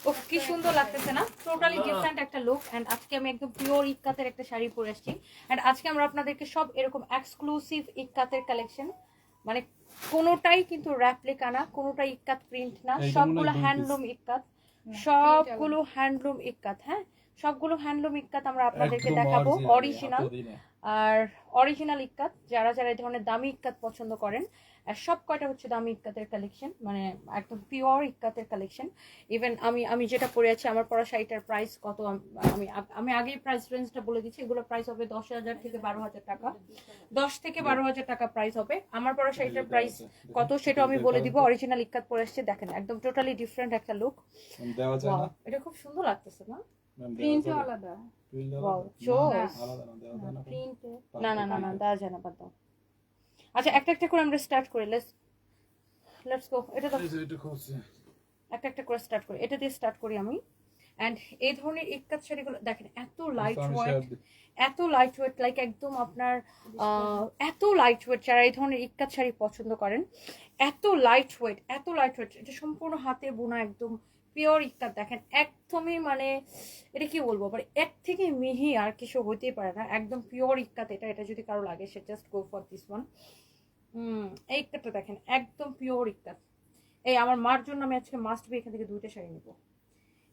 ও কি সুন্দর লাগতেছে না, টোটালি ডিফারেন্ট একটা লুক। এন্ড আজকে আমি একদম পিওর ইক্কাতের একটা শাড়ি পরে আসছি। এন্ড আজকে আমরা আপনাদেরকে সব এরকম এক্সক্লুসিভ ইক্কাতের কালেকশন, মানে কোনোটাই কিন্তু র্যাপ্লিকা না, কোনোটাই ইক্কাত প্রিন্ট না, সবগুলো হ্যান্ডলুম ইক্কাত, সবগুলো হ্যান্ডলুম ইক্কাত। হ্যাঁ, সবগুলো হ্যান্ডলুম ইক্কাত আমরা আপনাদেরকে দেখাবো, অরিজিনাল। আর অরিজিনাল ইক্কাত, যারা যারা এই ধরনের দামি ইক্কাত পছন্দ করেন, আর সব কয়টা হচ্ছে দামি ইক্কাতের কালেকশন, মানে একদম পিওর ইক্কাতের কালেকশন। ইভেন আমি আমি যেটা পরে আছি, আমার পরা শাড়িটার প্রাইস কত, আমি আমি আগেই প্রাইস রেঞ্জটা বলে দিচ্ছি। এগুলো প্রাইস হবে 10,000 থেকে 12,000 টাকা, 10 থেকে 12,000 টাকা প্রাইস হবে। আমার পরা শাড়িটার প্রাইস কত সেটা আমি বলে দিব। অরিজিনাল ইক্কাত পরে আসছে, দেখেন একদম টোটালি ডিফারেন্ট একটা লুক। এটা খুব সুন্দর লাগতেছে না, প্রিন্টও আলাদা। ওয়াও, জোস। প্রিন্ট না না না না, দেওয়া যায় না, বাদ দাও। আচ্ছা, একটা একটা করে আমরা স্টার্ট করি। Let's go. এটা তো একটা একটা করে স্টার্ট করি, এটা দিয়ে স্টার্ট করি আমি। এন্ড এই ধরনের ইক্কাত শাড়িগুলো দেখেন, এত লাইট ওয়েট, এত লাইট ওয়েট, লাইক একদম আপনার এত লাইট ওয়েট। যারা এই ধরনের ইক্কাত শাড়ি পছন্দ করেন, এত লাইট ওয়েট, এত লাইট ওয়েট। এটা সম্পূর্ণ হাতে বোনা, একদম পিওর ইক্কাত। দেখেন একদমই, মানে এটা কি বলবো, মানে এর থেকে মিহি আর কিছু হইতেই পারে না। একদম পিওর ইক্কাত এটা। এটা যদি কারো লাগে, সে just go for this one. এই ইক্কাতটা দেখেন, একদম পিওর ইক্কাত। এই আমার মার জন্য আমি আজকে মাস্ট বি এখান থেকে 2টা শাড়ি নিব।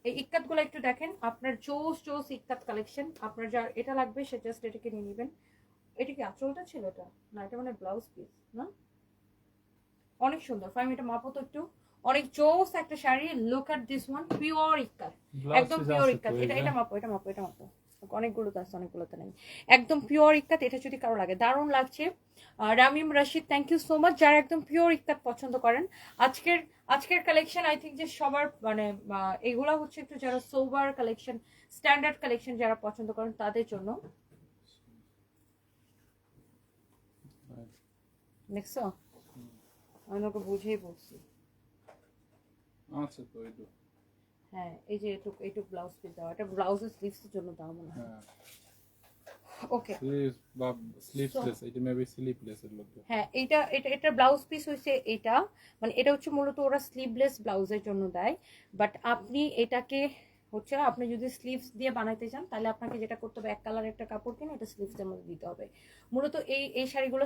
এই ইক্কাত গুলো একটু দেখেন, আপনার জোস জোস ইক্কাত কালেকশন। আপনার যার এটা লাগবে সে জাস্ট এটাকে নিয়ে নেবেন। এটা কি আঁচলটা ছিল, এটা না, এটা মানে ব্লাউজ পিস না। অনেক সুন্দর। ফাইম, এটা মাপো তো একটু। অনেক জোস একটা sari. Look at this one, pure ইক্কাত, একদম পিওর ইক্কাত। এটা এটা মাপো, এটা মাপো, এটা মাপো। অনেকগুলো তো আছে, অনেকগুলোতে নেই। একদম পিওর ইক্কাত। এটা যদি কারো লাগে, দারুণ লাগছে। Ramim Rashid, thank you so much. যারা একদম পিওর ইক্কাত পছন্দ করেন, আজকের আজকের কালেকশন আই থিঙ্ক যে সবার, মানে এগুলা হচ্ছে একটু যারা সোবার কালেকশন, স্ট্যান্ডার্ড কালেকশন যারা পছন্দ করেন তাদের জন্য। দেখছো, আমি ওকে বুঝেই বলছি। আচ্ছা, তো এই তো হ্যাঁ, এই যে এইটুক ব্লাউজ পিস দাও, এটা ব্লাউজের স্লিভসের জন্য দাও মনে হয়। ওকে, স্লিভস বা স্লিভলেস, এটা মেবি স্লিভলেস এর লোক। হ্যাঁ, এটা ব্লাউজ পিস হইছে এটা, মানে এটা হচ্ছে মূলত ওরা স্লিভলেস ব্লাউজের জন্য দেয়। বাট আপনি এটাকে হচ্ছে, আপনি যদি স্লিভস দিয়ে বানাইতে চান, তাহলে আপনাকে যেটা করতে হবে, এক কালার একটা কাপড় কিনে এটা স্লিভসের মধ্যে দিতে হবে। মূলত এই শাড়িগুলো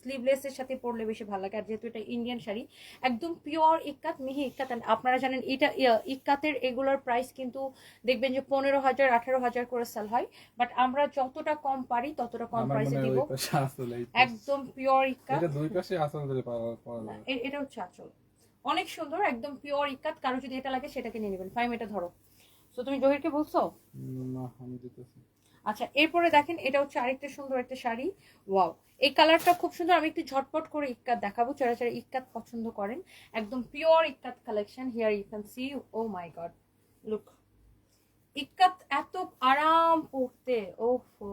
স্লিভলেসের সাথে পরলে বেশি ভালো লাগে। আর যেহেতু এটা ইন্ডিয়ান শাড়ি, একদম পিওর ইক্কাত, মিহি ইক্কাত। আপনারা জানেন এটা ইক্কাতের এগুলোর প্রাইস কিন্তু দেখবেন যে 15,000 18,000 করে সেল হয়। বাট আমরা যতটা কম পারি ততটা কম প্রাইসে দিব। একদম পিওর ইক্কাত। এটা দুই পাশে আঁচল ধরে পাওয়া যায়। এটা হচ্ছে আঁচল, অনেক সুন্দর, একদম পিওর ইক্কাত। কারো যদি এটা লাগে সেটাকে নিয়ে নেবেন। ফাইম, এটা ধরো। তো তুমি জহিরকে বলছো না, আমি দিতেছি। আচ্ছা, এরপরে দেখেন, এটা হচ্ছে আরেকটা সুন্দর একটা শাড়ি। ওয়াও, এই কালারটা খুব সুন্দর। আমি একটু ঝটপট করে ইক্কাত দেখাবো, যারা যারা ইক্কাত পছন্দ করেন। একদম pure ikat collection. Here you can see, oh my god, look. Ikat এত আরাম পরতে, ওফো।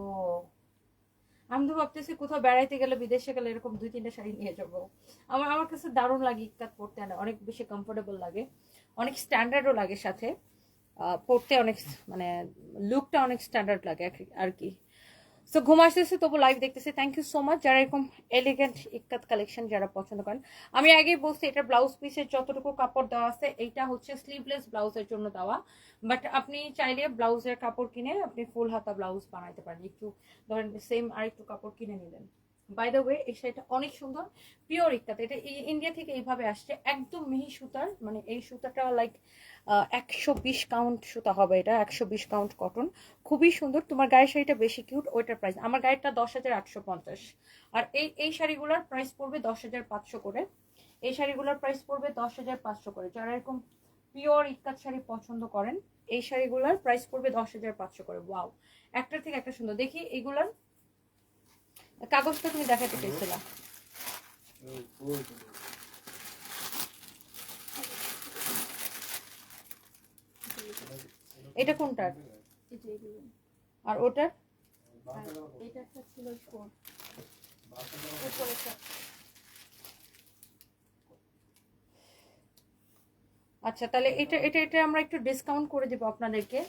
আমি তো ভাবতেছি কোথাও বেড়াইতে গেলে, বিদেশে গেলে এরকম 2-3টা শাড়ি নিয়ে যাবো। আমার কাছে দারুণ লাগে ইক্কাত পরতে, অনেক বেশি কমফোর্টেবল লাগে, অনেক স্ট্যান্ডার্ডও লাগে সাথে। পড়তে অনেক, মানে লুকটা অনেক স্ট্যান্ডার্ড লাগে আর কি। সো ঘুম আসতেছে তবু লাইভ দেখতেছে, থ্যাংক ইউ সো মাচ। যারা এরকম এলিগেন্ট ইক্কাত কালেকশন যারা পছন্দ করেন, আমি আগেই বলছি এটা ব্লাউজ পিসের যতটুকু কাপড় দেওয়া আছে, এইটা হচ্ছে স্লিভলেস ব্লাউজের জন্য দেওয়া। বাট আপনি চাইলে ব্লাউজের কাপড় কিনে আপনি ফুল হাতা ব্লাউজ বানাইতে পারেন। একটু ধরেন সেম আর একটু কাপড় কিনে নিলেন। বাই দ্য ওয়ে, এই শাড়িটা অনেক সুন্দর, পিওর ইক্কাত। এটা ইন্ডিয়া থেকে এইভাবে আসছে, একদম মিহি সুতার। মানে এই সুতাটা লাইক 120 কাউন্ট সুতা হবে এটা, 120 কাউন্ট কটন। খুবই সুন্দর। তোমার গায়ের শাড়িটা বেশি কিউট, ওইটার প্রাইস। আমার গায়েরটা 10,850। আর এই শাড়িগুলোর প্রাইস পড়বে 10,500 করে। এই শাড়িগুলোর প্রাইস পড়বে 10,500 করে। যারা এরকম পিওর ইক্কাত শাড়ি পছন্দ করেন, এই শাড়িগুলোর প্রাইস পড়বে 10,500 করে। ওয়াও, একটার থেকে একটা সুন্দর। দেখি এগুলার কাগজটা তুমি দেখাতে চাইছিলা। এটা কোনটার? আর ওটার? আচ্ছা, তাহলে এটা এটা এটা আমরা একটু ডিসকাউন্ট করে দেবো আপনাদেরকে।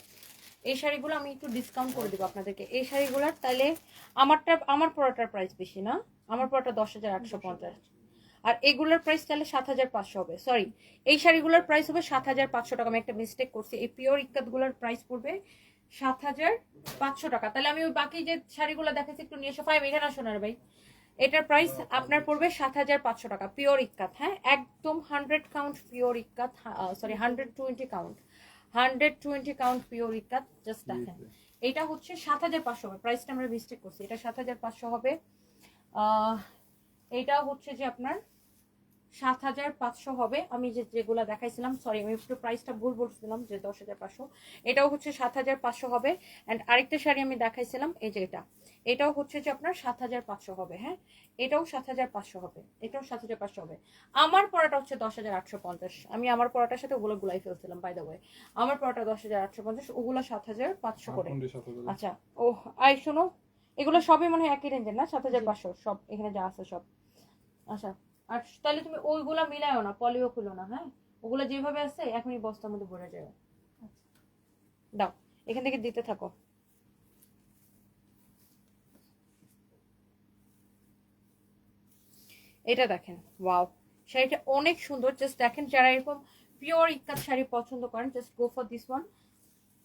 এই শাড়িগুলো আমি একটু ডিসকাউন্ট করে দেবো আপনাদেরকে, এই শাড়িগুলোর। তাহলে আমার পড়াটার প্রাইস বেশি না, আমার পড়াটা 10,850। আর এগুলোর প্রাইস তাহলে 7500 হবে। সরি, এই শাড়িগুলোর প্রাইস হবে 7500 টাকা। আমি একটা মিস্টেক করছি, এই পিওর ইক্কাতগুলোর প্রাইস পড়বে 7500 টাকা। তাহলে আমি ওই বাকি যে শাড়িগুলো দেখাচ্ছি একটু নিয়ে এসো। ফাইভ এখানে আসো না রে ভাই। এটার প্রাইস আপনার পড়বে 7500 টাকা, পিওর ইক্কাত। হ্যাঁ, একদম 100 কাউন্ট পিওর ইক্কাত, সরি 120 কাউন্ট, 120 কাউন্ট পিওর ইক্কাত। জাস্ট দেখেন, এটা হচ্ছে 7500 হবে। প্রাইসটা আমরা মিস্টেক করছি, এটা 7500 হবে। এইটা হচ্ছে যে আপনার 7500 হবে। আমি যেগুলো দেখাইছিলাম, সরি আমি একটু প্রাইসটা ভুল বলছিলাম যে 10500, এটাও হচ্ছে 7500 হবে। অ্যান্ড আরেকটা শাড়ি আমি দেখাইছিলাম, এই যে এটাও হচ্ছে যে আপনার 7500 হবে। হ্যাঁ, এটাও 7500 হবে, এটাও 7500 হবে। আমার পড়াটা হচ্ছে 10850। আমি আমার পড়াটার সাথে ওগুলো গুলাই ফেলছিলাম, বাই দ্য ওয়ে। আমার পড়াটা 10850, ওগুলো 7500 করে। আচ্ছা, ও আই শোনো, এগুলো সবই মনে হয় একই রেঞ্জের না? 7500 সব এখানে যা আছে সব। আচ্ছা, আর তাহলে তুমি ওইগুলা মিলায়ও না, পলিও খুলো না। হ্যাঁ, ওগুলা যেভাবে আছে এখনই বস্তার মধ্যে ভরে যাবে। দাও, এখান থেকে দিতে থাকো। এটা দেখেন, ওয়াও, শাড়িটা অনেক সুন্দর। জাস্ট দেখেন, যারা এরকম পিওর ইক্কাত শাড়ি পছন্দ করেন, just go for this one.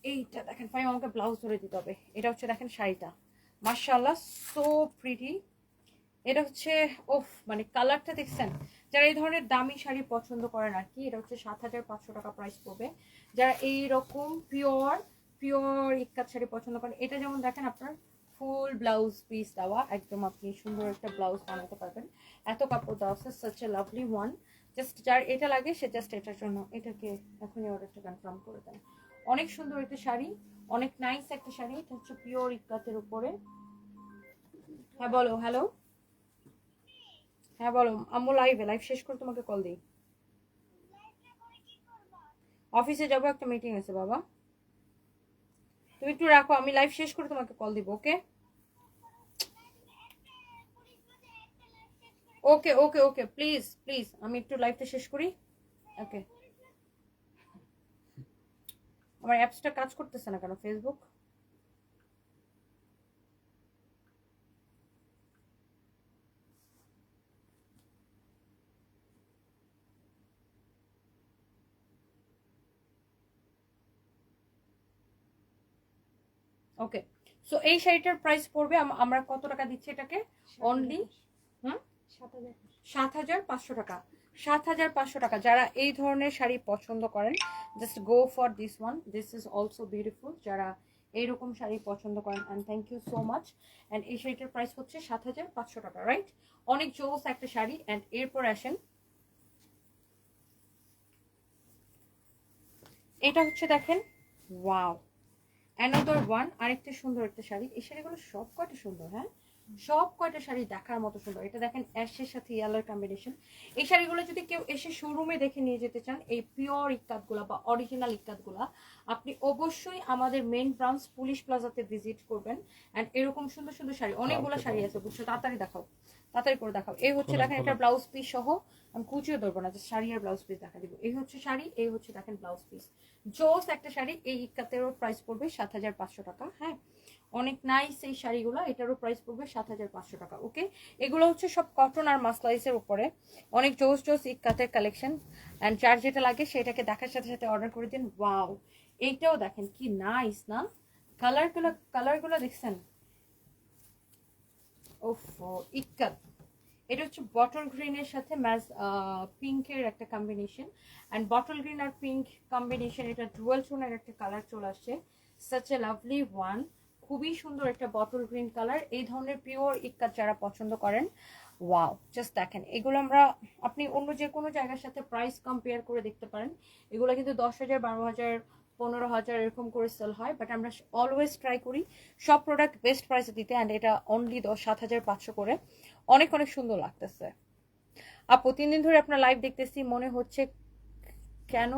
এইটা দেখেন, ফাইম আমাকে ব্লাউজ ধরে দিতে হবে। এটা হচ্ছে দেখেন শাড়িটা, মাশাআল্লাহ, সো প্রিটি। এটা হচ্ছে ওফ, মানে কালারটা দেখছেন? যারা এই ধরনের দামি শাড়ি পছন্দ করেন আর কি, এটা হচ্ছে 7500 টাকা প্রাইস পড়বে। যারা এইরকম পিওর পিওর ইক্কাত শাড়ি পছন্দ করেন, এটা যেমন দেখেন আপনার ফুল ব্লাউজ পিস দেওয়া, একদম আপনি সুন্দর একটা ব্লাউজ বানাতে পারবেন, এত কাপড় দেওয়া আছে। Such a lovely one. Just যার এটা লাগে সে জাস্ট এটার জন্য এটাকে এখনই অর্ডারটা কনফার্ম করে দেন। অনেক সুন্দর একটা শাড়ি, অনেক নাইস একটা শাড়ি। এটা হচ্ছে পিওর ইক্কাতের উপরে। হ্যাঁ বলো, হ্যালো। হ্যাঁ বলো আম্মু, লাইভে, লাইভ শেষ করে তোমাকে কল দিই। অফিসে যাবো, একটা মিটিং আছে বাবা। তুমি একটু রাখো, আমি লাইভ শেষ করে তোমাকে কল দিব। ওকে ওকে ওকে ওকে, প্লিজ প্লিজ, আমি একটু লাইভটা শেষ করি। ওকে, আমার অ্যাপসটা কাজ করতেছে না কেন? ফেসবুক। ওকে, সো এই শাড়িটার প্রাইস পড়বে, আমরা কত টাকা দিচ্ছি এটাকে? অনলি 7500 টাকা। 7500 টাকা। যারা এই ধরনের শাড়ি পছন্দ করেন, just go for this one. This is also beautiful. যারা এইরকম শাড়ি পছন্দ করেন, and thank you so much. And এই শাড়িটার প্রাইস হচ্ছে 7500 টাকা, রাইট? অনেক জোস একটা শাড়ি। অ্যান্ড এরপর আসেন, এটা হচ্ছে দেখেন, ওয়াও, অ্যানাদার ওয়ান, আরেকটা সুন্দর একটা শাড়ি। এই শাড়িগুলো সব কয়টা সুন্দর, হ্যাঁ, সব কয়টা শাড়ি দেখার মতো সুন্দর। এটা দেখেন অ্যাশের সাথে ইয়েলোর কম্বিনেশন। এই শাড়িগুলো যদি কেউ এসে শোরুমে দেখে নিয়ে যেতে চান, এই পিওর ইক্কাতগুলা বা অরিজিনাল ইক্কাতগুলা, আপনি অবশ্যই আমাদের মেইন ব্রাঞ্চ পুলিশ প্লাজাতে ভিজিট করবেন। অ্যান্ড এরকম সুন্দর সুন্দর শাড়ি, অনেকগুলো শাড়ি আছে, বুঝছো? তাড়াতাড়ি দেখাও, তাড়াতাড়ি করে দেখাও। এই হচ্ছে দেখেন একটা ব্লাউজ পিস সহ, আমি কুচিও ধরবো না, যে শাড়ি আর ব্লাউজ পিস দেখা দিব। এই হচ্ছে শাড়ি, এই হচ্ছে দেখেন ব্লাউজ পিস। জোস একটা শাড়ি। এই ইক্কাতেরও প্রাইস পড়বে 7500 টাকা। হ্যাঁ, অনেক নাইস এই শাড়িগুলো। এটারও প্রাইস পড়বে 7500 টাকা। ওকে, এগুলো হচ্ছে সব কটন আর মাসলাইসের উপরে, অনেক জোস জোস ইক্কাতের কালেকশন। অ্যান্ড যার যেটা লাগে সেটাকে দেখার সাথে সাথে অর্ডার করে দিন। ওয়াও, এইটাও দেখেন কি নাইস না? কালারগুলো দেখছেন? ওফ, ইক্কাত। এটা হচ্ছে বটল গ্রিনের সাথে ম্যাচ পিঙ্কের একটা কম্বিনেশন। অ্যান্ড বটল গ্রিন আর পিঙ্ক কম্বিনেশন, এটা ডুয়াল টোনের একটা কালার চলে আসছে। সাচ এ লাভলি ওয়ান, খুবই সুন্দর একটা বটল গ্রিন কালার। এই ধরনের পিওর ইক্কাত যারা পছন্দ করেন, ওয়াও, জাস্ট দেখেন। এগুলো আপনি অন্য যে কোনো জায়গার সাথে প্রাইস কম্পেয়ার করে দেখতে পারেন। এগুলো কিন্তু 10,000, 12,000, 15,000 এরকম করে সেল হয়, বাট আমরা অলওয়েজ ট্রাই করি সব প্রোডাক্ট বেস্ট প্রাইসে দিতে। অ্যান্ড এটা অনলি 7500 করে। অনেক অনেক সুন্দর লাগতেছে। আপু 3 দিন ধরে আপনার লাইভ দেখতেছি, মনে হচ্ছে কেন?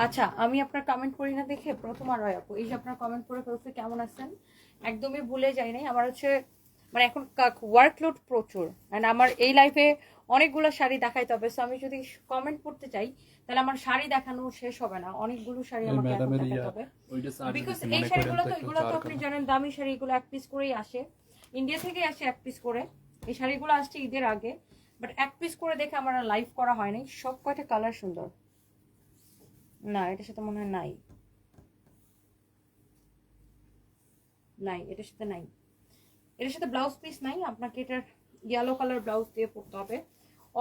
আচ্ছা, আমি আপনার কমেন্ট করি না দেখে প্রথম আর হয় আপু, এই যে আপনার কমেন্ট করে ফেলছে, কেমন আছেন? একদমই ভুলে যাই নাই। আমার হচ্ছে মানে এখন ওয়ার্কলোড প্রচুর, অ্যান্ড আমার এই লাইফে অনেকগুলো শাড়ি দেখাইতে হবে। সো আমি যদি কমেন্ট করতে চাই তাহলে আমার শাড়ি দেখানো শেষ হবে না, অনেকগুলো শাড়ি এই আমাকে এখন ম্যাডামের দেখাইতে ইয়া হবে। ওইটা চার্জ বিকজ দিতে এই মনে করেন শাড়িগুলো তো তো একটু এগুলো তো চার আপনি কালার জানেন দামি শাড়ি, এগুলো এক পিস করেই আসে, ইন্ডিয়া থেকে আসে এক পিস করে। এই শাড়িগুলো আসছে ঈদের আগে, বাট এক পিস করে দেখে আমার লাইভ করা হয়নি। সব কয়টা কালার সুন্দর। না এটার সাথে মনে হয় নাই, নাই এটার সাথে নাই, এটার সাথে ব্লাউজ পিস নাই। আপনাকে এটার ইয়েলো কালার ব্লাউজ দিয়ে পরতে হবে।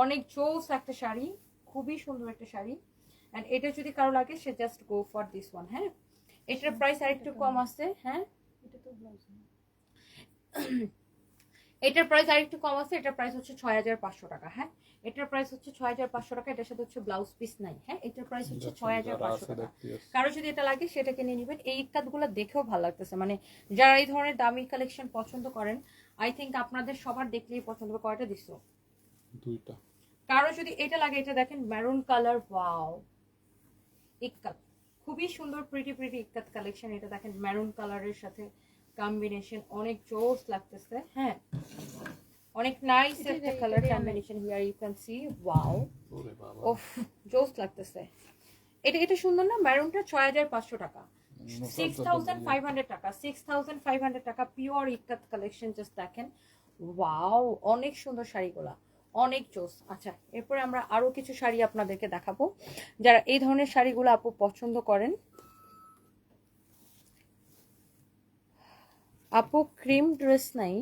অনেক জোস একটা শাড়ি, খুবই সুন্দর একটা শাড়ি। এন্ড এটা যদি কারো লাগে সে just go for this one. হ্যাঁ, এটার প্রাইস আরেকটু কম আছে। হ্যাঁ, এটা তো ব্লাউজ না। এটার প্রাইস আরেকটু কম আছে। এটার প্রাইস হচ্ছে 6500 টাকা। হ্যাঁ, এটার প্রাইস হচ্ছে 6500 টাকা। এটার সাথে হচ্ছে ব্লাউজ পিস নাই। হ্যাঁ, এটার প্রাইস হচ্ছে 6500 টাকা। কারো যদি এটা লাগে সেটাকে নিয়ে নেবেন। এই কাটগুলো দেখেও ভালো লাগতেছে, মানে যারা এই ধরনের দামি কালেকশন পছন্দ করেন, আই থিঙ্ক আপনাদের সবার দেখলেই পছন্দ হবে। কয়টা দিছো? দুইটা। কারো যদি এটা লাগে, এটা দেখেন মেরুন কালার, ওয়াও ইক্কাত, খুবই সুন্দর প্রিটি প্রিটি ইক্কাত কালেকশন। এটা দেখেন মেরুন কালারের সাথে কম্বিনেশন, অনেক জোস লাগতেছে। হ্যাঁ, অনেক নাইস একটা colour combination. Here you can see, wow, ওরে বাবা, ওফ জোস লাগতেছে। এটা এটা সুন্দর না? মেরুনটা 6500 টাকা, 6500 টাকা, 6500 টাকা পিওর ইক্কাত কালেকশন। জাস্ট দেখেন, ওয়াও, অনেক সুন্দর শাড়িগুলা, অনেক জোস। আচ্ছা, এরপরে আমরা আরো কিছু শাড়ি আপনাদেরকে দেখাবো যারা এই ধরনের শাড়িগুলো আপু পছন্দ করেন। আপু ক্রিম ড্রেস নাই,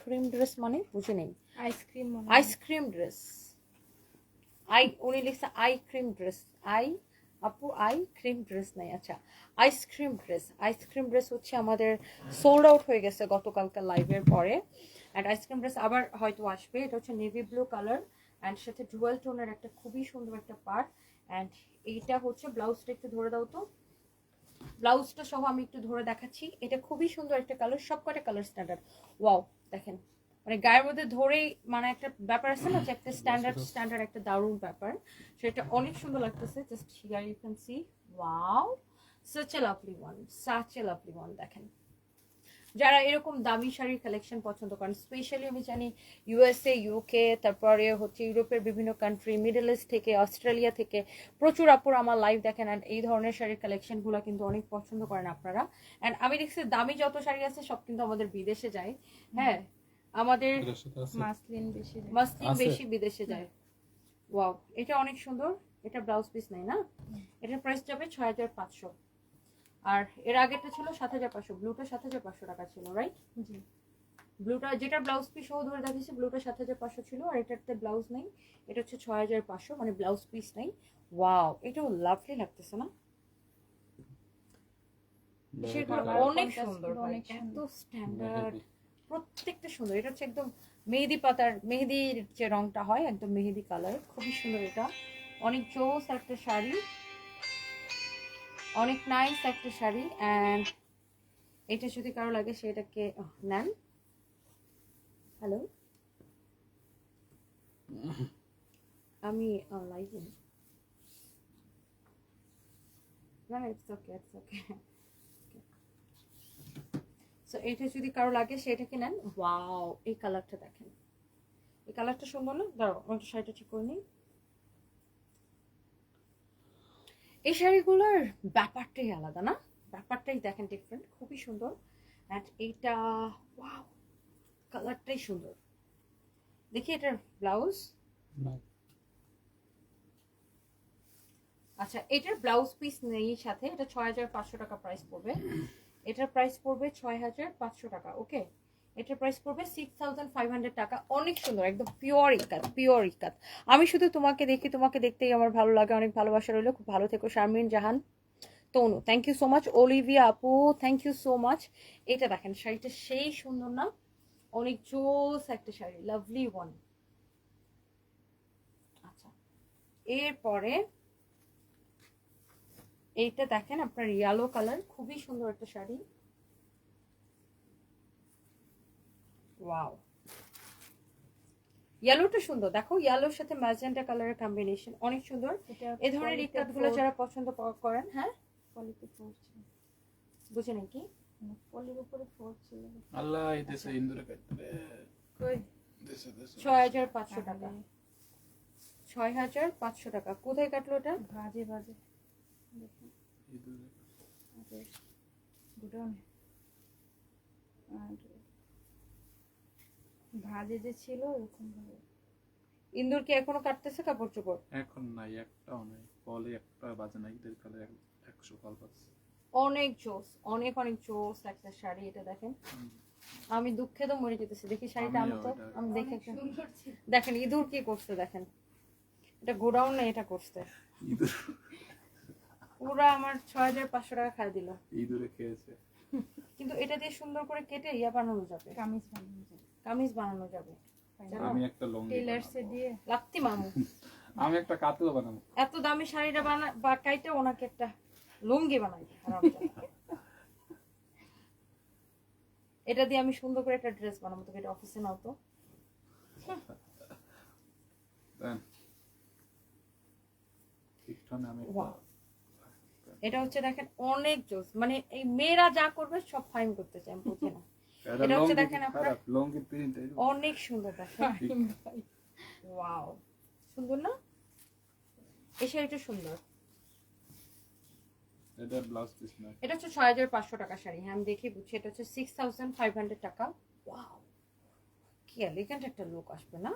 ক্রিম ড্রেস মানে বুঝে নেই। আইসক্রিম আইসক্রিম ড্রেস, উনি লিখছে আই ক্রিম ড্রেস। আপু আই ক্রিম ড্রেস নাই। আচ্ছা, আইসক্রিম ড্রেস। আইসক্রিম ড্রেস হচ্ছে আমাদের সোল্ড আউট হয়ে গেছে গতকালকার লাইভের পরে। অ্যান্ড আইসক্রিম ড্রেস আবার হয়তো আসবে। এটা হচ্ছে নেভি ব্লু কালার অ্যান্ড সাথে ডুয়াল টোনের একটা খুবই সুন্দর একটা পার্ট। অ্যান্ড এইটা হচ্ছে ব্লাউজটা, একটু ধরে দাও তো, ব্লাউজটা সহ আমি একটু ধরে দেখাচ্ছি। এটা খুবই সুন্দর একটা কালার, সব কটা কালার স্ট্যান্ডার্ড। ওয়াও, দেখেন মানে গায়ের মধ্যে ধরেই মানে একটা ব্যাপার আছে না যে একটা স্ট্যান্ডার্ড একটা দারুণ ব্যাপার। সেটা অনেক সুন্দর লাগতেছে। Just here you can see, wow, such a lovely one, such a lovely one. দেখেন, যারা এরকম দামি শাড়ির কালেকশন পছন্দ করেন, স্পেশালি আমি জানি ইউএসএ, ইউকে, তারপরে হচ্ছে ইউরোপের বিভিন্ন কান্ট্রি, মিডল ইস্ট থেকে, অস্ট্রেলিয়া থেকে প্রচুর আপুর আমার লাইভ দেখেন। অ্যান্ড এই ধরনের শাড়ির কালেকশনগুলো কিন্তু অনেক পছন্দ করেন আপনারা। অ্যান্ড আমি দেখছি দামি যত শাড়ি আছে সব কিন্তু আমাদের বিদেশে যায়। হ্যাঁ, আমাদের মাসলিন বেশি যায়। মাসলিন আছে? বেশি বিদেশে যায়। ওয়াও, এটা অনেক সুন্দর। এটা ব্লাউজ পিস নাই না? এটার প্রাইস যাবে 6500। আর এর আগেরটা ছিল 7500, ব্লুটা 7500 টাকা ছিল, রাইট? জি, ব্লুটা যেটা ব্লাউজ পিস সহ ধরে দেখাচ্ছি, ব্লুটা 7500 ছিল, আর এটাতে ব্লাউজ নেই। এটা হচ্ছে 6500, মানে ব্লাউজ পিস নেই। ওয়াও, এটাও লাভলি লাগতেছে না? সেগুলো অনেক সুন্দর, অনেক এত সুন্দর। স্ট্যান্ডার্ড, প্রত্যেকটা সুন্দর। এটা হচ্ছে একদম মেহেদি পাতার, মেহেদির যে রংটা হয় একদম মেহেদি কালার, খুবই সুন্দর। এটা অনেক জোস একটা শাড়ি, অনেক নাইস একটা শাড়ি। অ্যান্ড এটা যদি কারো লাগে সেটাকে নেন। হ্যালো, আমি লাইভে, না it's okay, it's okay. So এটা যদি কারো লাগে সেটাকে নেন। ওয়াও, এই কালারটা দেখেন, এই কালারটা সুন্দর না? দাঁড়াও আমি একটু শাড়িটা ঠিক করে নিই। এই শাড়িগুলোর ব্যাপারটাই আলাদা না? ব্যাপারটাই দেখেন ডিফারেন্ট, খুবই সুন্দর। অ্যান্ড এইটা, ওয়াও, কালারটাই সুন্দর। দেখি এটার ব্লাউজ। আচ্ছা, এটার ব্লাউজ পিস নেই সাথে। এটা 6500 টাকা প্রাইস পড়বে। এটার প্রাইস পড়বে 6500 টাকা। ওকে, এটার প্রাইস পড়বে 6500 টাকা। অনেক সুন্দর, একদম পিওর ইকাত, পিওর ইকাত। আমি শুধু তোমাকে দেখি, তোমাকে দেখতেই আমার ভালো লাগে। অনেক ভালোবাসা রইলো, খুব ভালো থেকো। Sharmin Jahan, Tanu, thank you so much. Olivia আপু, থ্যাংক ইউ সো মাচ। এটা দেখেন, শাড়িটা সেই সুন্দর না? অনেক জোস একটা শাড়ি, লাভলি ওয়ান। আচ্ছা, এরপরে এইটা দেখেন আপনার ইয়েলো কালার, খুবই সুন্দর একটা শাড়ি। ওয়াও, ইয়েলোটা সুন্দর, দেখো ইয়েলোর সাথে ম্যাজেন্টা কালারের কম্বিনেশন অনেক সুন্দর। এই ধরনের ইকাতগুলো যারা পছন্দ করেন, হ্যাঁ কোয়ালিটি পড়ছে। বুঝে নাকি পলির উপরে ফোর ছিল আল্লাহ এই দেশে ইন্দুরে কাটতে কই দেশে দেশে 6500 টাকা, 6500 টাকা। কোথায় কাটলো এটা? ভাজে ভাজে দেখুন ইন্দুরে আগে গুডন আর ভাজে যে ছিল এরকম ভাবে ইন্দুর কি এখনো কাটতেছে কাপড় চোপড়? এখন নাই, একটাও নাই, কলে একটা বাজে নাই, ঈদের কালে 100 কল বাজে। অনেক জোস, অনেক অনেক জোস একটা শাড়ি। এটা দেখেন, আমি দুঃখে তো মরে যেতেছি। দেখি শাড়িটা, আমি তো আমি দেখে দেখেন ইঁদুর কি করছে দেখেন। এটা গোডাউন না, এটা করছে ইঁদুর পুরা আমার 6500 টাকা খাই দিল। ইঁদুরে খেয়েছে। কিন্তু এটা দিয়ে সুন্দর করে কেটে ইয়া বানানো যাবে, কামিজ বানানো যায় কামিজ বানানো যাবে। আমি একটা লঙ্গি টেলার্সে বানাবো। দিয়ে লাত্তি মামু আমি একটা কাতুয়া বানাবো। এত দামি শাড়িটা বা কাইতে ওনাকে একটা লুঙ্গি বানাই হারামজাদা। এটা দিয়ে আমি সুন্দর করে একটা ড্রেস বানাবো। তো এটা অফিসে নাও তো। দেন ঠিকঠানে আমি Wow. এটা হচ্ছে দেখেন অনেক জোস, মানে এই মেয়েরা যা করবে সব ফাইন করতে চায়, আমি বুঝি না। এটা হচ্ছে দেখেন আপনার লঙ্গি প্রিন্ট অনেক সুন্দর দেখেন। ওয়াও, সুন্দর না? এই শাড়িটা সুন্দর। এটা ব্লাউজ পিস না। এটা হচ্ছে 6500 টাকা শাড়ি। হ্যাঁ আমি দেখি বুঝছি। এটা হচ্ছে 6500 টাকা। ওয়াও, কি এলিগেন্ট একটা লুক আসবে না?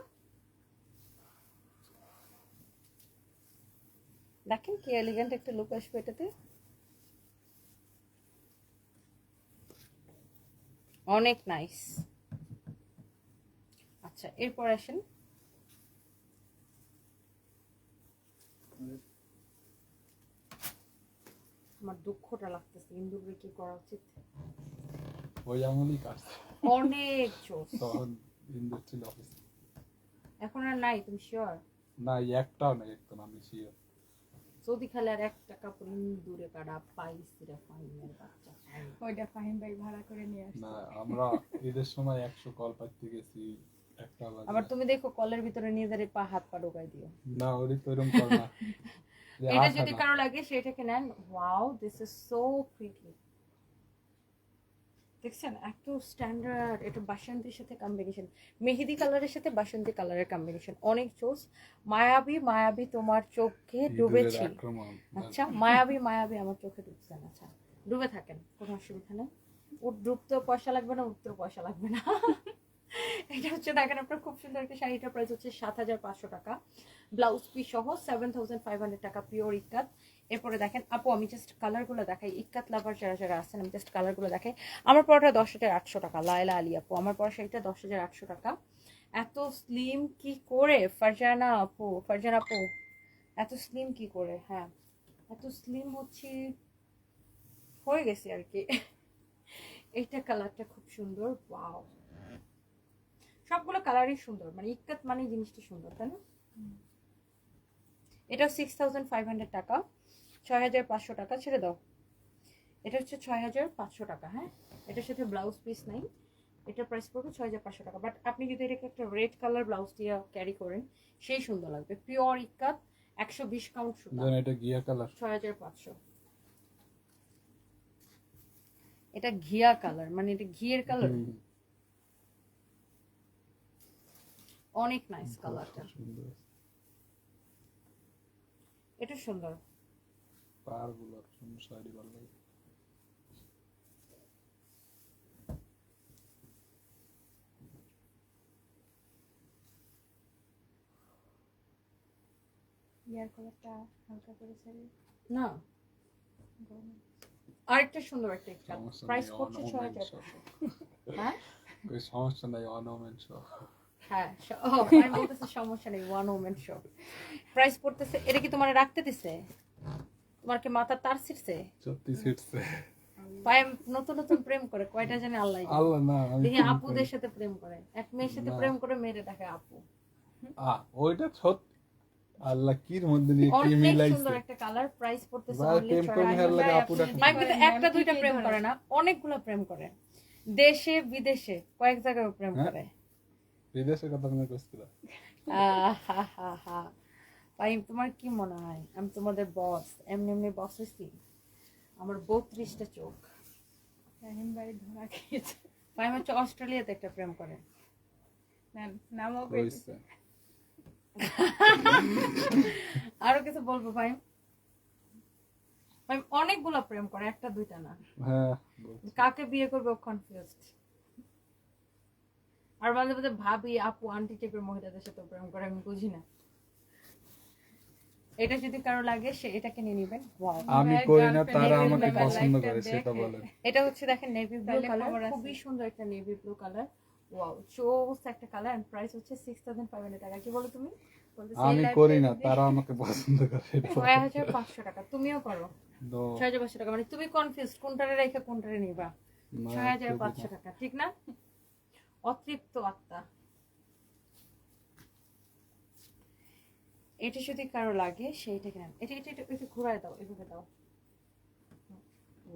দেখেন কি এলিগেন্ট একটা লুক আসবে এটাতে। অনেক নাইস। আচ্ছা এরপর আসেন, আমার দুঃখটা লাগতেছে, ইন্দুরে কি করা উচিত। ওই আমলই কাটছে অনেক জোস। তখন ইন্দুর ছিল অফিস। এখন আর নাই, তুমি শিওর? না একটাও নাই, একদম আমি শিওর। সৌদি খালে আর 1 টাকা পুরো দূরে কাটা পাইছি রে ফাইনের বাচ্চা। ওইটা ফাহিম ভাই ভাড়া করে নিয়ে আসছে না আমরা ঈদের সময় 100 কল পাইতে গেছি, একটা বাজে। আবার তুমি দেখো কলের ভিতরে নিজের পা হাত পা ঢোকাই দিও। না ওরি তো এরকম কর না। যে এটা আসে যদি না। কারো লাগে সেটাকে নেন। Wow, this is so pretty. দেখছেন এত স্ট্যান্ডার্ড। এটা বাসন্তীর সাথে কম্বিনেশন, মেহেদি কালারের সাথে বাসন্তী কালারের কম্বিনেশন, অনেক জোস। মায়াবী মায়াবী তোমার চোখে ইঁদুরের ডুবেছি। আক্রমণ। আচ্ছা মায়াবী মায়াবী আমার চোখে ডুবছেন। আচ্ছা ডুবে থাকেন, কোনো অসুবিধা নেই। ডুবতেও পয়সা লাগবে না, উঠতেও পয়সা লাগবে না। এটা হচ্ছে দেখেন আপনার খুব সুন্দর একটা শাড়ি। এটার প্রাইস হচ্ছে 7500 টাকা, ব্লাউজ পিস সহ 7500 টাকা, পিওর ইক্কাত। এরপরে দেখেন আপু, আমি জাস্ট কালারগুলো দেখাই। ইক্কাত লাভার যারা যারা আছেন, আমি জাস্ট কালারগুলো দেখাই। আমার পরটা 10,800 টাকা, লায়লা আলী আপু। আমার পর শাড়িটা 10,800 টাকা। এত স্লিম কি করে ফারজানা আপু, ফারজানা আপু এত স্লিম কি করে? হ্যাঁ এত স্লিম হচ্ছে, হয়ে গেছে আর কি। এইটা কালারটা খুব সুন্দর। ওয়াও, সবগুলো কালারই সুন্দর, মানে ইক্কাত মানে জিনিসটা সুন্দর, তাই না? এটা 6500 টাকা, 6500 টাকা। ছেড়ে দাও। এটা হচ্ছে 6500 টাকা। হ্যাঁ এটার সাথে ব্লাউজ পিস নাই। এটার প্রাইস পড়বে 6500 টাকা। বাট আপনি যদি এটাকে একটা রেড কালার ব্লাউজ দিয়ে ক্যারি করেন, সেই সুন্দর লাগবে। পিওর ইক্কাত, 120 কাউন্ট সুতা, দেন এটা গিয়া কালার। 6500। এটা ঘিয়া কালার, মানে এটা ঘিয়ের কালার। অনেক নাইস কালারটা, সুন্দর। এটা সুন্দর। পারগুলো সুন্দর, শাড়ি ভালো লাগে। ইয়ার কালারটা হালকা করে ছেড়ে না গরম আরেকটা সুন্দর একটা সমস্যা প্রাইস নেই, করছে ornament 6500। হ্যাঁ ওই সমস্যা নাই, অর্নামেন্ট সহ। হ্যাঁ আমি বলতেছি সমস্যা নেই, ওয়ান ওমেন শো। প্রাইস পড়তেছে। এটা কি তোমার রাখতে দিছে? তোমার কি মাথার তার ছিটছে? সত্যি ছিটছে। পায়ে নতুন নতুন প্রেম করে কয়টা জানে আল্লাহ জানে। আল্লাহ না, আমি দেখি প্রেম আপুদের করি। সাথে প্রেম করে, এক মেয়ের সাথে না। প্রেম করে মেয়েরে দেখে আপু। ওইটা সত্যি। আল্লাহ কির মধ্যে নিয়ে কি অনেক মিলাইছে। সুন্দর একটা কালার। প্রাইস পড়তেছে ভাই only প্রেম করে হের লাগে আপুটা। মাই কিন্তু একটা দুইটা প্রেম করে না, অনেকগুলো প্রেম করে। দেশে বিদেশে কয়েক জায়গায় প্রেম হ্যাঁ? করে। বিদেশের কথা মনে করছিল। ভাই তোমার কি মনে হয় আমি তোমাদের বস? এমনি এমনি বস হইছি? আমার 32টা চোখ, ফাহিম ভাই ধরা খেয়েছে। ফাহিম হচ্ছে অস্ট্রেলিয়াতে একটা প্রেম করে। নেন, নামও হয়েছে। আরো কিছু বলবো ফাহিম? ফাহিম অনেকগুলো প্রেম করে, একটা দুইটা না। হ্যাঁ কাকে বিয়ে করবে ও কনফিউজড। আর মাঝে মাঝে ভাবি আপু আন্টি টাইপের মহিলাদের সাথে প্রেম করে, আমি বুঝি না। এটা যদি কারো লাগে সে এটাকে নিয়ে নেবেন। ওয়াও, আমি ভাইয়ের করি না, girlfriend তারা এর আমাকে level পছন্দ life টা করে সেটা দেখে। বলে। এটা হচ্ছে দেখেন নেভি ব্লু তাহলে কালার, খবর আছে। খুবই সুন্দর একটা নেভি ব্লু কালার। ওয়াও, চোস একটা কালার এন্ড প্রাইস হচ্ছে 6500 টাকা। কি বলো তুমি? বলতেছে, আমি এই life করি টা না, যদি- তারা আমাকে পছন্দ করে সেটা বলে। 6500 টাকা। তুমিও করো তো 6500 টাকা। মানে তুমি কনফিউজ কোনটারে রেখে কোনটারে নিবা। না, 6500 টাকা, ঠিক না? অতৃপ্ত আত্মা। এটা যদি কারো লাগে সেইটা কেন, এটা এটা এটা একটু ঘুরায় দাও, এভাবে দাও।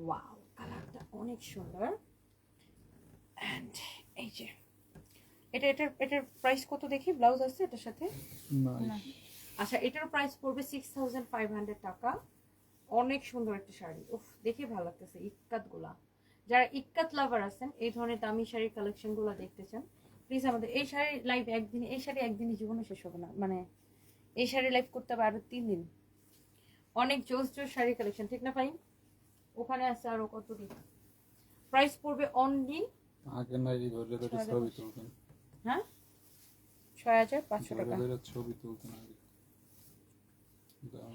ওয়াও, কালারটা অনেক সুন্দর। এন্ড এই যে এটার প্রাইস কত দেখি? ব্লাউজ আছে এটার সাথে? না, না, আচ্ছা, এটার প্রাইস পড়বে 6500 টাকা। অনেক সুন্দর একটা শাড়ি, উফ দেখে ভালো লাগতেছে। ইক্কাত গুলা, যারা ইক্কাত লাভার আছেন, এই ধরনের দামি শাড়ির কালেকশন গুলো দেখতে চান, প্লিজ আমাদের এই শাড়ি লাইভ একদিনে, এই শাড়ি একদিনে জীবনে শেষ হবে না। মানে এই শাড়ি লাইভ করতে হবে আরো 3 দিন। অনেক জোস জোস শাড়ির কালেকশন, ঠিক না ভাই? ওখানে আছে আরো কত দিন। প্রাইস পড়বে অনলি আগে না এই ধরে ধরে ছবি তুলতেন, হ্যাঁ 6500 ধরে টাকা। ধরে ছবি তুলতেন আগে।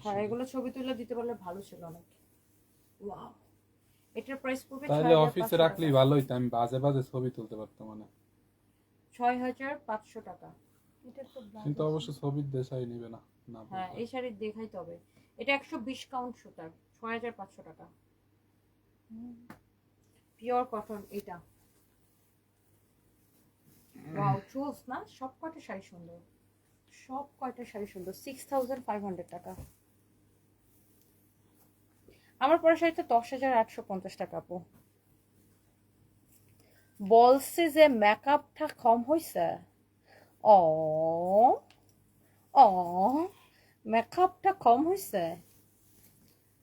হ্যাঁ, এগুলো ছবি তুলে দিতে পারলে ভালো ছিল অনেক। ওয়াও, এটার প্রাইস পড়বে তাহলে 6500 অফিসে টাকা। রাখলেই ভালো হইতো, আমি বাজে বাজে ছবি তুলতে পারতাম মানে। 6500 টাকা। এটার তো blouse কিন্তু আছে। অবশ্য ছবির দেশাই নিবে না, না হ্যাঁ, বললে। এই শাড়ির দেখাইতে হবে। এটা 120 কাউন্ট সুতার, 6500 টাকা। হুম, পিওর কটন এটা। ওয়াও, চোস না? সব কয়টা শাড়ি সুন্দর, সব কয়টা শাড়ি সুন্দর। 6500 টাকা। আমার পরা শাড়িটা 10,850 টাকা আপু। বলছে যে মেকআপটা কম হইছে। ও ও, মেকআপটা কম হইছে।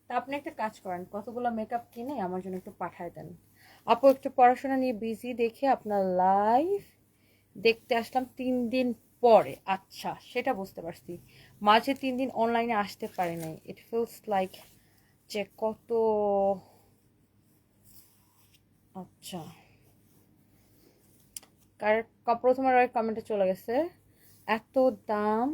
তা আপনি একটা কাজ করেন, কতগুলো মেকআপ কিনে আমার জন্য একটু পাঠায় দেন। আপু একটু পড়াশোনা নিয়ে বিজি দেখে আপনার লাইভ দেখতে আসলাম 3 দিন পরে। আচ্ছা, সেটা বুঝতে পারছি। মাঝে 3 দিন অনলাইনে আসতে পারি নাই। ইট ফিলস লাইক যে কত। আচ্ছা, প্রথমে কমেন্টে চলে গেছে এত দাম।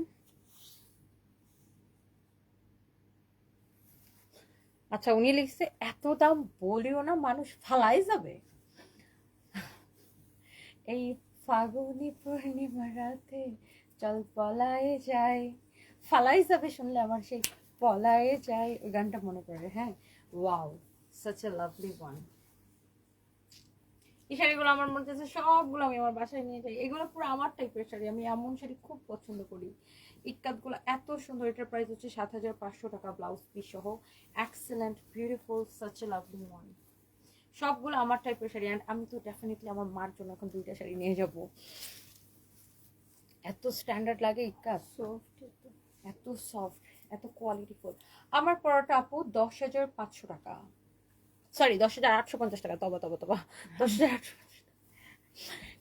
আচ্ছা, উনি লিখছে এত দাম বলিও না, মানুষ ফালাই যাবে। এই ফাগুনি পূর্ণিমা রাতে চল পলায়ে যায়, ফালাই যাবে শুনলে আমার সেই পলায়ে যায় ওই গানটা মনে পড়ে। হ্যাঁ, wow, such a lovely one. এই শাড়িগুলো আমার মনে হচ্ছে সবগুলো আমি আমার বাসায় নিয়ে যাই। এগুলো পুরো আমার টাইপের শাড়ি, আমি এমন শাড়ি খুব পছন্দ করি। ইক্কাতগুলো এত সুন্দর। এটার প্রাইস হচ্ছে 7500 টাকা, ব্লাউজ পিস সহ। Excellent, beautiful, such a lovely one. সবগুলো আমার টাইপের শাড়ি। অ্যান্ড আমি তো ডেফিনেটলি আমার মার জন্য এখন 2টা শাড়ি নিয়ে যাব। এত স্ট্যান্ডার্ড লাগে ইক্কাত, soft একটু। এত সফট, এত কোয়ালিটিফুল। আমার পরাটা আপু 10,500 টাকা, সরি 10,850 টাকা। তবা তবা তবা, 10,850।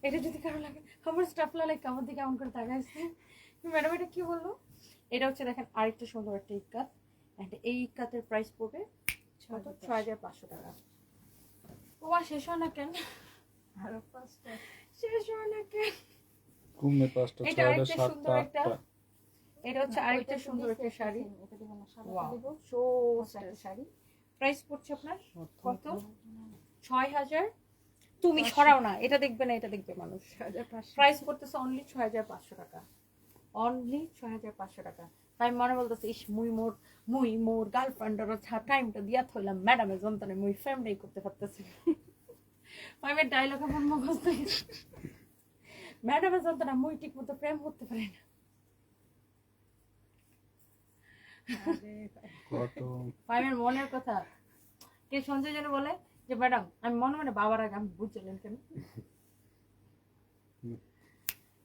এটা যদি কারো লাগে, আমার স্টাফলা লাইক আমার দিকে এমন করে তাকাইছে, ম্যাডাম এটা কি বললো? এটা হচ্ছে দেখেন আরেকটা সুন্দর একটা ইক্কাত। এন্ড এই ইক্কাতের প্রাইস পড়বে কত? 6,500 টাকা। ওমা, শেষ হয় না কেন? আরো 5টা। শেষ হয় না কেন? কমে 5টা এটা 6টা আরেকটা 7টা সুন্দর একটা, 8টা। এটা হচ্ছে না, আরেকটা ওইটা তো সুন্দর দিছে, একটা শাড়ি। এটা দিব না, সাদাটা ওয়াও, দিব। সো একটা শাড়ি। প্রাইস পড়ছে আপনার কত? 6,000। তুমি 500 ছড়াও না, এটা দেখবে না, এটা দেখবে মানুষ। 6500 প্রাইস করতেছে অনলি 6,500 টাকা, অনলি 6,500 টাকা। তাই মনে বলতেছে ইস মুই মোর গার্লফ্রেন্ডের টাইমটা দিয়া থইলাম, ম্যাডামের যন্ত্রণে মুই ফ্রেমটাই করতে পারতেছি। আমি ডায়লগ আমার মুখস্থ হয়ে গেছে। ম্যাডামের যন্ত্রণা মুই ঠিক মতো প্রেম করতে পারি না। আরে কত ফাইমের মনের কথা কে সঞ্জয় যেন বলে যে ম্যাডাম আমি মনে মনে বাবার আগে আমি বুঝছিলেন কেন।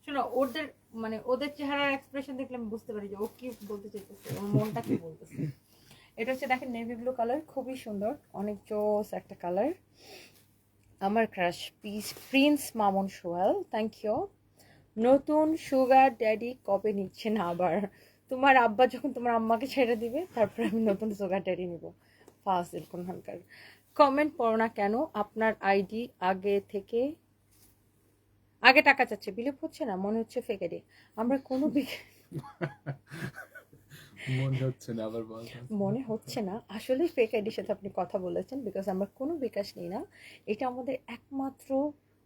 শোনো, ওদের মানে ওদের চেহারার এক্সপ্রেশন দেখলে আমি বুঝতে পারি যে ও কি বলতে চাইতেছে, ওর মনটা কি বলতেছে। এটা হচ্ছে দেখেন নেভি ব্লু কালার, খুবই সুন্দর, অনেক জোস একটা কালার। আমার crush Prince Mamun Sohel, thank you. নতুন সুগার ড্যাডি কবে নিচ্ছে না আবার? তোমার আব্বা যখন তোমার আম্মাকে ছেড়ে দিবে তারপর আমি নতুন সুগার ড্যাডি নিব। ফাজিল কোনখানকার। কমেন্ট পড়ো না কেন? আপনার আইডি আগে টাকা চাচ্ছে, বিলিভ হচ্ছে না, মনে হচ্ছে ফেক আইডি। আমরা কোনো মনে হচ্ছে না, আবার বল। মনে হচ্ছে না, আসলে ফেক আইডির সাথে আপনি কথা বলেছেন, বিকজ আমরা কোনো বিকাশ নিই না। এটা আমাদের একমাত্র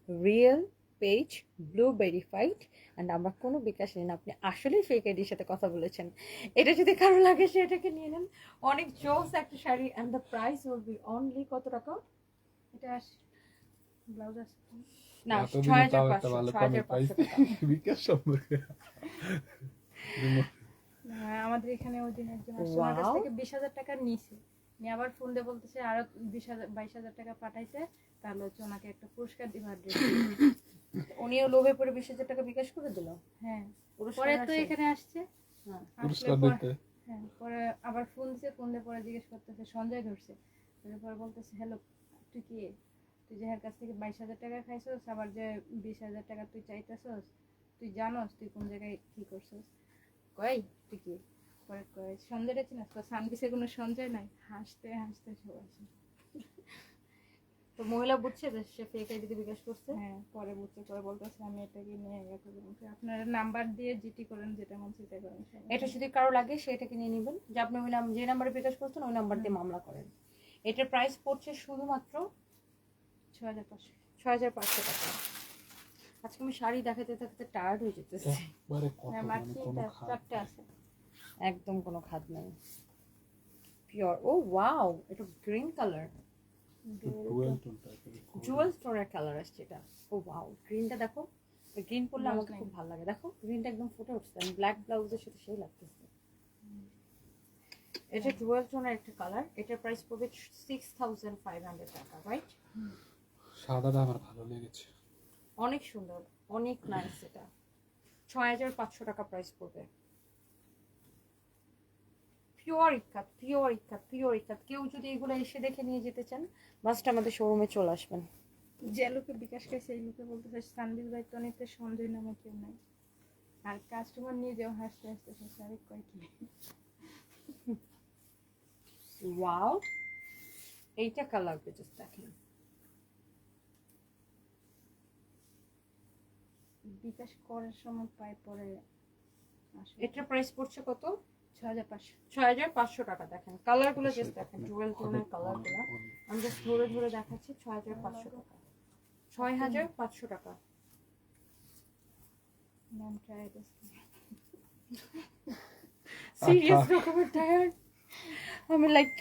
real page, blue verified, and আমরা কোনো বিকাশ নিই না। আপনি আসলেই ফেক আইডির সাথে কথা বলেছেন। এটা যদি কারো লাগে সেটাকে নিয়ে নেন। অনেক জোস একটা sari, and the price will be only কত টাকা? এটা ব্লাউজ আছে না, এতদিনে তাও একটা 6500 ভালো কমে 6500 পাইছি। টাকা। বিকাশ সম্পর্কে হ্যাঁ, আমাদের এখানে ওই দিন একজন আসছে, আমার কাছ Wow. থেকে 20,000 টাকা নিছে। নিয়ে আবার ফোন দিয়ে বলতেছে আরো 22,000 টাকা পাঠাইছে, তাহলে হচ্ছে ওনাকে একটা পুরস্কার দিবার ড্রেস। উনিও লোভে পড়ে 20,000 টাকা বিকাশ করে দিল। হ্যাঁ, পুরস্কার পরে তো আসে? এখানে আসছে। হ্যাঁ। আসলে পুরস্কার পরে- দিতে হ্যাঁ, পরে আবার ফোন দিছে, ফোন দিয়ে পরে জিজ্ঞেস করতেছে সঞ্জয় ধরছে। তারপরে বলতেছে হ্যালো, তুই কি, তুই যে এর কাছ থেকে 22,000 টাকা খাইছস, আবার যে 20,000 টাকা তুই চাইতেছস, তুই জানোস তুই কোন জায়গায় কি করছস? কই তুই কি? পরে কয় সঞ্জয়টা চিনাস? তো সানবিসে কোনো সঞ্জয় নাই। হাসতে হাসতে সব আসে। তো মহিলা বুঝছে যে সে ফেক আইডিতে বিকাশ করছে। হ্যাঁ, পরে বুঝতে, পরে বলতেছে আমি এটাকে নিয়ে ইয়ে করবো। আপনার নাম্বার দিয়ে জিটি করেন, যেটা মন সেটা করেন। এটা যদি কারো লাগে সেটাকে নিয়ে নেবেন, যে আপনি ওই যে নাম্বারে বিকাশ করছেন ওই নাম্বার দিয়ে মামলা করেন। এটার প্রাইস পড়ছে শুধুমাত্র 6,500। 6500 টাকা। আজকে আমি শাড়ি দেখাতে দেখাতে টায়ার্ড হয়ে যেতেছি। একবারে কত হ্যাঁ, মানে মাত্র কোনো খারাপ 4টে আছে। একদম কোনো খাদ নাই, পিওর। ও ওয়াও, এটা গ্রিন কালার, ডুয়েল টোন টাইপের জুয়েল স্টোনের কালার আসছে এটা। ও ওয়াও, গ্রিনটা দেখো, গ্রিন পরলে Blouse আমাকে নাই। খুব ভালো লাগে। দেখো গ্রিনটা একদম ফুটে উঠছে, ব্ল্যাক ব্লাউজের সাথে সেই লাগতেছে। এটা জুয়েল টোনের একটা কালার, এটার প্রাইস পড়বে 6500 টাকা, রাইট? সাদাটা আমার ভালো লেগেছে। অনেক সুন্দর, অনেক নাইস। এটা 6500 টাকা প্রাইস পড়বে। পিওর ইক্কাত, পিওর ইক্কাত, পিওর ইক্কাত। কেউ যদি এগুলো এসে দেখে নিয়ে যেতে চান, মাস্ট আমাদের শোরুমে চলে আসবেন। যে লোকে বিকাশ খাইছে এই লোকে বলতেছে সানবিজ দায়িত্ব নিতে সঞ্জয় নামে কেউ নাই। আর কাস্টমার নিজেও হাসতে হাসতে শেষ। আরে কয় কি, ওয়াও, এইটা কালার জাস্ট দেখেন। বিকাশ করার সময় পায়, পরে আসে। এটার প্রাইস পড়ছে কত? 6,500। 6500 টাকা। দেখেন কালারগুলো জাস্ট দেখেন, জুয়েল টোনের কালারগুলো আমি জাস্ট ধরে ধরে দেখাচ্ছি। 6500 টাকা, 6500 টাকা। নাম ট্রাই দিস। সিরিয়াস রকমের টায়ার্ড আমি, লাইক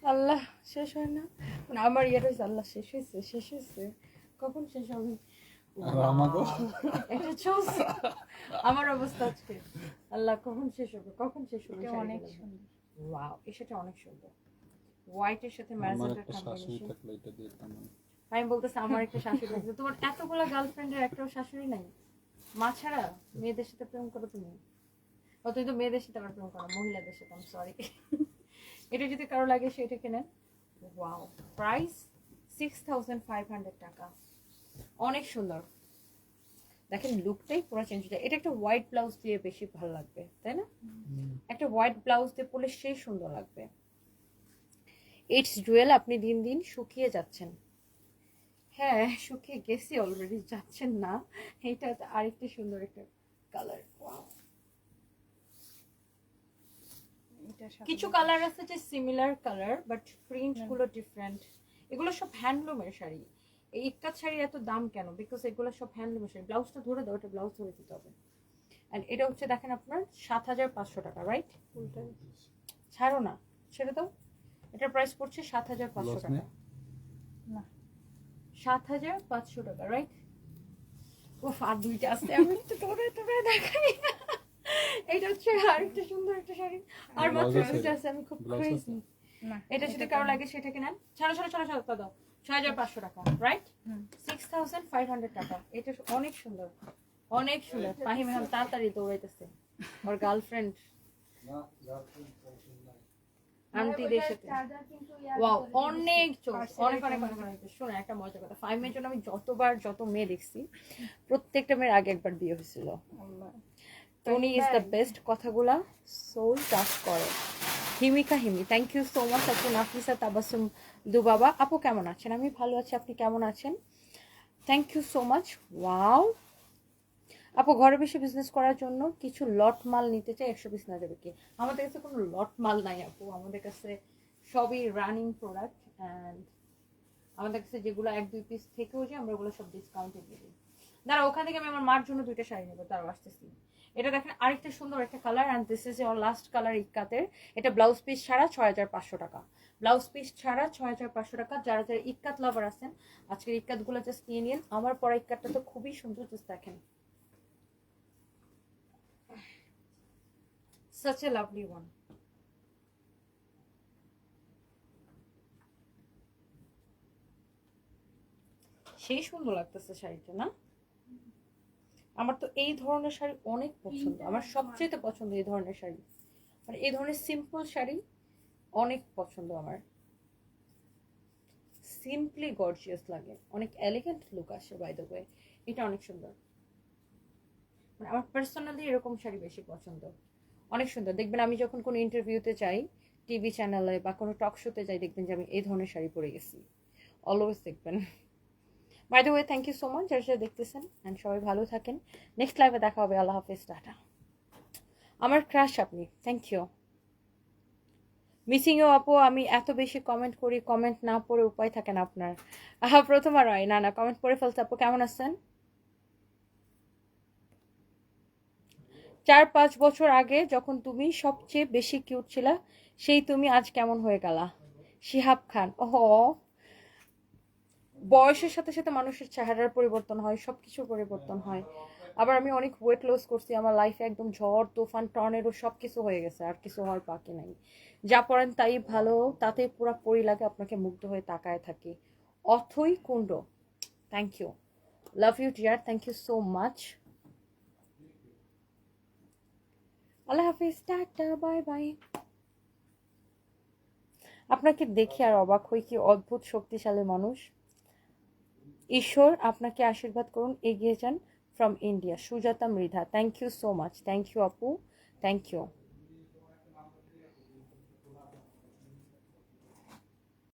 আল্লাহ শেষ হয় না মানে আমার ইয়ে রয়েছে, আল্লাহ শেষ হয়েছে, শেষ হয়েছে, কখন শেষ হবে? আর আমাকে এটা চলছে আমার অবস্থা আজকে, আল্লাহ কখন শেষ হবে, কখন শেষ হবে? এটা অনেক সুন্দর। ওয়াও, এটা অনেক সুন্দর। হোয়াইটের সাথে আমার ম্যাজেন্টার একটা শাশুড়ি কম্বিনেশন। থাকলে এটা দিতাম আমি। আমি বলতেছি আমার একটা শাশুড়ি আছে, তোমার এতগুলো গার্লফ্রেন্ডের একটাও শাশুড়ি নাই? মা ছাড়া মেয়েদের সাথে প্রেম করো তুমি? ও তুই তো মেয়েদের সাথে আবার প্রেম করো, মহিলাদের সাথে, আমি সরি। এটা যদি কারো লাগে সেটা কেনেন। ওয়াও, প্রাইস 6500 টাকা। অনেক সুন্দর, দেখেন লুকটাই পুরো চেঞ্জ হয়ে যায়। এটা একটা হোয়াইট ব্লাউজ দিয়ে বেশি ভালো লাগবে, তাই না? একটা হোয়াইট ব্লাউজ দিয়ে পরলে সেই সুন্দর লাগবে। ইটস জুয়েল, আপনি দিন দিন শুকিয়ে যাচ্ছেন। হ্যাঁ, শুকিয়ে গেছি অলরেডি, যাচ্ছেন না। এটা আরেকটা সুন্দর একটা কালার। ওয়াও, এটা কিছু কালার আছে যে সিমিলার কালার, বাট প্রিন্ট গুলো ডিফারেন্ট। এগুলো সব হ্যান্ডলুমের শাড়ি। এই ইক্কাত শাড়ির এত দাম কেন? বিকজ এগুলো সব হ্যান্ডলুমের শাড়ি। ব্লাউজটা ধরে দাও, এটা ব্লাউজ ধরে দিতে হবে। এন্ড এটা হচ্ছে দেখেন আপনার 7500 টাকা, রাইট? ফুলটা ছাড়ো না, ছেড়ে দাও। এটার প্রাইস পড়ছে 7500 লস টাকা। নেই? না, 7500 টাকা, রাইট? উফ, আর দুইটা আছে, আমি একটু ধরে ধরে দেখাই। এটা হচ্ছে আরেকটা সুন্দর একটা শাড়ি, আর মাত্র ব্লাউজ আছে? দুইটা আছে, আমি খুব ব্লাউজ ক্রেজি। আছে? না, এটা যদি কারো লাগে সেটাকে নেন। ছাড়ো ছাড়ো ছাড়ো ছাড়ো, তা দাও। 6500 টাকা, রাইট? হুম। 6500 টাকা। এটা অনেক সুন্দর, অনেক সুন্দর। ফাহিম এখন তাড়াতাড়ি দৌড়াইতেছে, ওর গার্লফ্রেন্ড। আন্টিদের সাথে চার্জার কিন্তু ওয়াও অনেক চোখ, অনেক অনেক অনেক অনেক। শুনে একটা মজার কথা, 5 মেয়ের জন্য আমি যত মেয়ে দেখছি প্রত্যেকটা মেয়ের আগে একবার বিয়ে হয়েছিল। টনি ইজ দ্য বেস্ট, কথাগুলা সোল টাচ করে। হিমি থ্যাংক ইউ সো মাচ আপু। নাফিসা তাবাসুম দুবাবা আপু কেমন আছেন? আমি ভালো আছি, আপনি কেমন আছেন? Thank you so much. Wow আপু ঘরে বসে বিজনেস করার জন্য কিছু লট মাল নিতে চাই, 100 পিস না যাবে কি? আমাদের কাছে কোনো লট মাল নাই আপু, আমাদের কাছে সবই রানিং প্রোডাক্ট অ্যান্ড আমাদের কাছে যেগুলো 1-2 পিস থেকেও যে আমরা ওগুলো সব ডিসকাউন্টে দিয়ে দিই। দাঁড়া ওখান থেকে আমি আমার মার জন্য 2টা শাড়ি নেবো, তারও আসতেছি। এটা দেখেন আরেকটা সুন্দর একটা colour, and this is your last colour ইক্কাতের। এটা ব্লাউজ পিস ছাড়া 6500 টাকা, ব্লাউজ পিস ছাড়া 6500 টাকা। যারা যারা ইক্কাত লাভার আছেন আজকের ইক্কাতগুলো জাস্ট নিয়ে নিন। আমার পরা ইক্কাতটা তো খুবই সুন্দর, জাস্ট দেখেন, such a lovely one. সেই সুন্দর লাগতেছে শাড়িটা না? আমার তো এই ধরনের শাড়ি অনেক পছন্দ, আমার সবচেয়ে পছন্দ এই ধরনের শাড়ি, মানে এই ধরনের সিম্পল শাড়ি অনেক পছন্দ আমার। সিম্পলি গর্জিয়াস লাগে, অনেক এলিগেন্ট লুক আসে। বাই দ্য ওয়ে এটা অনেক সুন্দর, মানে আমার পার্সোনালি এরকম শাড়ি বেশি পছন্দ, অনেক সুন্দর। দেখবেন আমি যখন কোনো ইন্টারভিউতে যাই, টিভি চ্যানেলে বা কোনো টক শোতে যাই, দেখবেন যে আমি এই ধরনের শাড়ি পরে গেছি, অলওয়েজ দেখবেন। By the way thank you so much যারা যারা দেখতেছেন, অ্যান্ড সবাই ভালো থাকেন। নেক্সট লাইভে দেখা হবে। আল্লাহ হাফেজ, টাটা। আমার ক্রাশ আপনি, থ্যাংক ইউ। মিসিং ইউ আপু, আমি এত বেশি কমেন্ট করি, কমেন্ট না পড়ে উপায় থাকে না আপনার। প্রথমবার হয় না, না কমেন্ট পড়ে ফেলছে। আপু কেমন আছেন? 4-5 বছর আগে যখন তুমি সবচেয়ে বেশি কিউট ছিলা, সেই তুমি আজ কেমন হয়ে গেলা? শিহাব খান। ওহ, বয়সের সাথে সাথে মানুষের চেহারার পরিবর্তন হয়, সবকিছুর পরিবর্তন হয়। আবার আমি অনেক ওয়েট লস করছি, আমার লাইফে একদম ঝড় তুফান টর্নেডো সব কিছু হয়ে গেছে, আর কিছু হওয়ার বাকি নাই। যা পড়েন তাই ভালো, তাতে পুরো পরি লাগে, আপনাকে মুগ্ধ হয়ে তাকায় থাকি। Othoi Kunda, thank you, love you dear, thank you so much. আল্লাহ হাফিজ, টাটা, বাই বাই। আপনাকে দেখে আর অবাক হই, কি অদ্ভুত শক্তিশালী মানুষ। ঈশ্বর আপনাকে আশীর্বাদ করুন, এগিয়ে যান। From India, Sujata Mridha, thank you so much, thank you আপু, থ্যাংক ইউ।